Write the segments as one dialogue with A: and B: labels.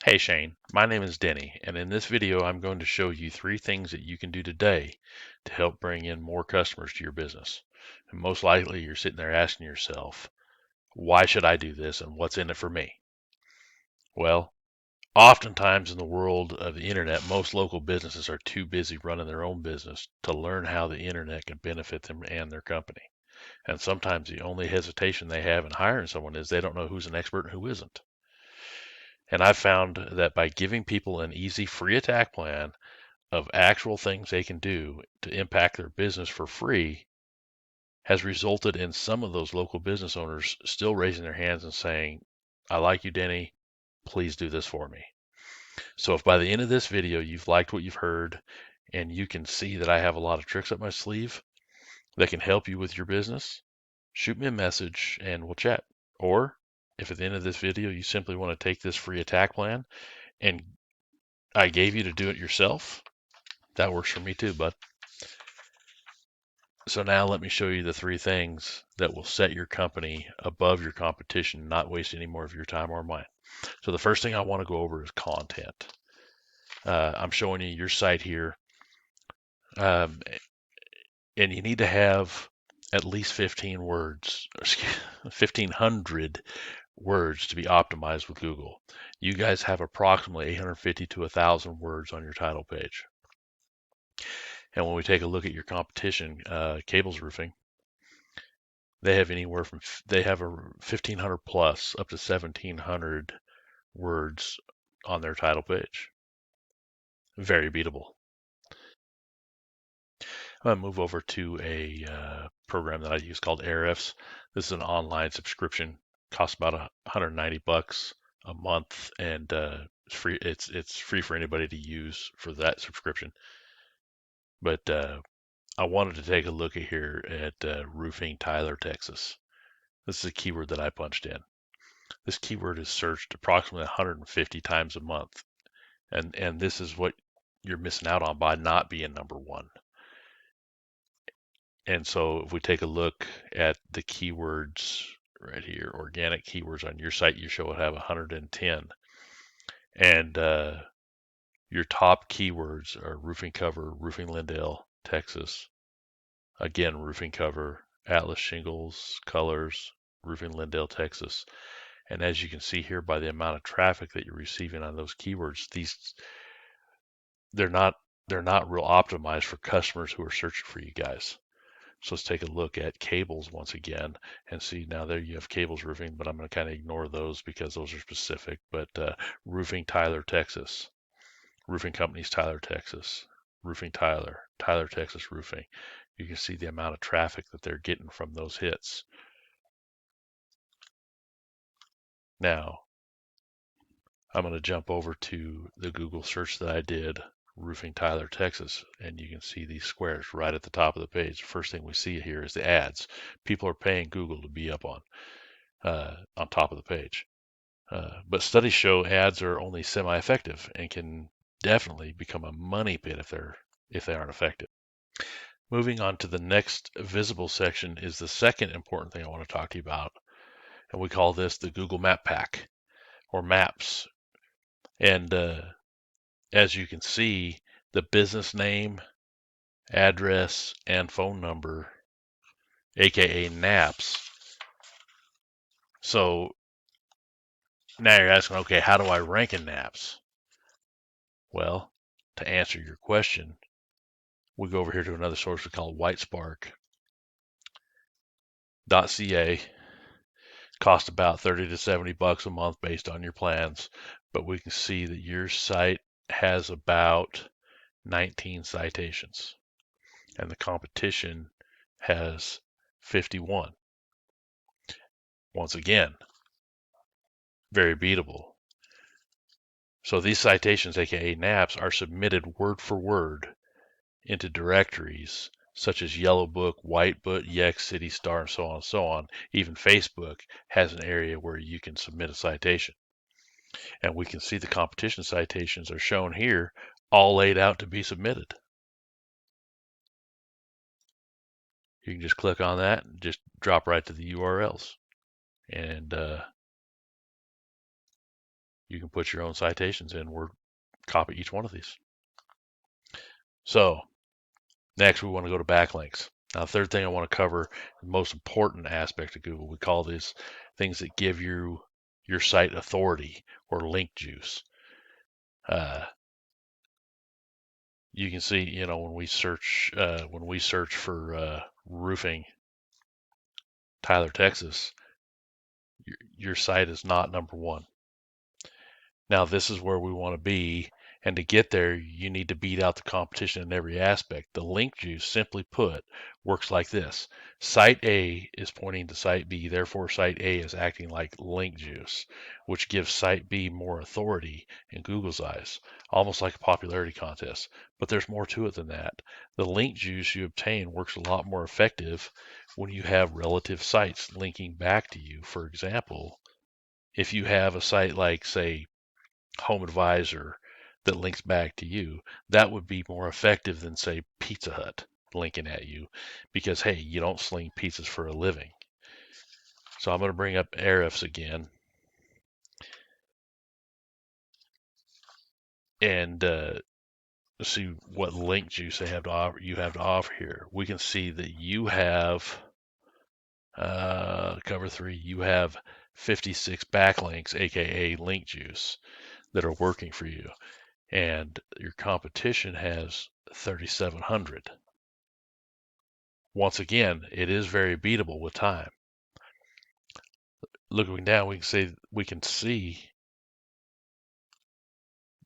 A: Hey Shane, my name is Denny, and in this video I'm going to show you 3 things that you can do today to help bring in more customers to your business. And most likely you're sitting there asking yourself, why should I do this and what's in it for me? Well, oftentimes in the world of the internet, most local businesses are too busy running their own business to learn how the internet can benefit them and their company. And sometimes the only hesitation they have in hiring someone is they don't know who's an expert and who isn't. And I've found that by giving people an easy free attack plan of actual things they can do to impact their business for free has resulted in some of those local business owners still raising their hands and saying, I like you, Denny. Please do this for me. So if by the end of this video you've liked what you've heard and you can see that I have a lot of tricks up my sleeve that can help you with your business, shoot me a message and we'll chat. Or if at the end of this video you simply want to take this free attack plan and I gave you to do it yourself, that works for me too, bud. So now let me show you the 3 things that will set your company above your competition, not waste any more of your time or mine. So the first thing I want to go over is content. I'm showing you your site here, um, and you need to have at least 1,500 words to be optimized with Google. You guys have approximately 850 to 1,000 words on your title page. And when we take a look at your competition, Cables Roofing, they have a 1,500 plus up to 1,700 words on their title page. Very beatable. I'm going to move over to a program that I use called Ahrefs. This is an online subscription. Costs about $190 a month, and it's free. It's free for anybody to use for that subscription. But I wanted to take a look at here at roofing Tyler, Texas. This is a keyword that I punched in. This keyword is searched approximately 150 times a month, and this is what you're missing out on by not being number one. And so if we take a look at the keywords right here, organic keywords on your site, you show it have 110. And your top keywords are roofing cover, roofing Lindale, Texas. Again, roofing cover, Atlas shingles, colors, roofing Lindale, Texas. And as you can see here by the amount of traffic that you're receiving on those keywords, they're not they're not real optimized for customers who are searching for you guys. So let's take a look at cables once again and see. Now there you have cables roofing, but I'm going to kind of ignore those because those are specific. But roofing Tyler, Texas, roofing companies Tyler, Texas, roofing Tyler, Texas roofing. You can see the amount of traffic that they're getting from those hits. Now I'm going to jump over to the Google search that I did, roofing Tyler, Texas, and you can see these squares right at the top of the page. First thing we see here is the ads. People are paying Google to be up on top of the page. But studies show ads are only semi-effective and can definitely become a money pit if they aren't effective. Moving on to the next visible section is the second important thing I want to talk to you about, and we call this the Google Map Pack or Maps. And as you can see, the business name, address, and phone number, aka NAPS. So now you're asking, okay, how do I rank in NAPS? Well, to answer your question, we go over here to another source we call whitespark.ca. Cost about 30 to 70 bucks a month based on your plans, but we can see that your site has about 19 citations and the competition has 51. Once again, very beatable. So these citations, aka NAPs, are submitted word for word into directories such as Yellow Book, White Book, Yext, City Star, and so on and so on. Even Facebook has an area where you can submit a citation. And we can see the competition citations are shown here, all laid out to be submitted. You can just click on that and just drop right to the URLs. And you can put your own citations in, or copy each one of these. So next, we want to go to backlinks. Now, the third thing I want to cover, the most important aspect of Google, we call these things that give you your site authority, or link juice. You can see, when we search for roofing, Tyler, Texas, your site is not number one. Now, this is where we want to be, and to get there, you need to beat out the competition in every aspect. The link juice, simply put, works like this. Site A is pointing to Site B, therefore Site A is acting like link juice, which gives Site B more authority in Google's eyes, almost like a popularity contest. But there's more to it than that. The link juice you obtain works a lot more effective when you have relative sites linking back to you. For example, if you have a site like, say, Home Advisor that links back to you, that would be more effective than, say, Pizza Hut linking at you, because, hey, you don't sling pizzas for a living. So I'm going to bring up Ahrefs again, and see what link juice they have to offer. You have to offer here. We can see that you have cover 3. You have 56 backlinks, aka link juice, that are working for you, and your competition has 3,700. Once again, it is very beatable with time. Looking down, we can see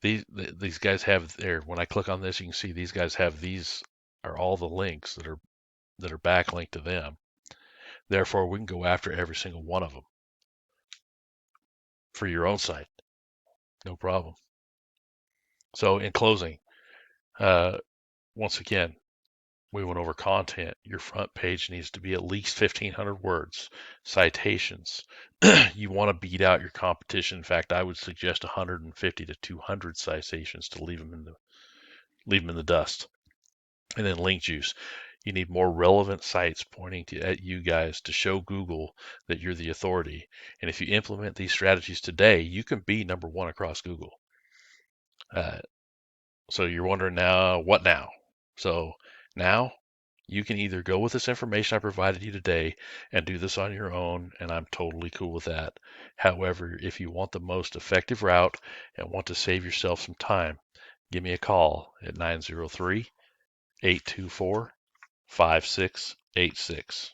A: these guys have there. When I click on this, you can see these guys have, these are all the links that are backlinked to them. Therefore, we can go after every single one of them for your own site, no problem. So in closing, once again, we went over content. Your front page needs to be at least 1,500 words. Citations. You want to beat out your competition. In fact, I would suggest 150 to 200 citations to leave them in the dust. And then link juice. You need more relevant sites pointing at you guys to show Google that you're the authority. And if you implement these strategies today, you can be number one across Google. So you're wondering now, what now? So now you can either go with this information I provided you today and do this on your own, and I'm totally cool with that. However, if you want the most effective route and want to save yourself some time, give me a call at 903-824-5686.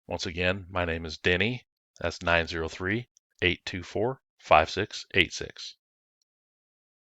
A: Once again, my name is Denny. That's 903-824-5686.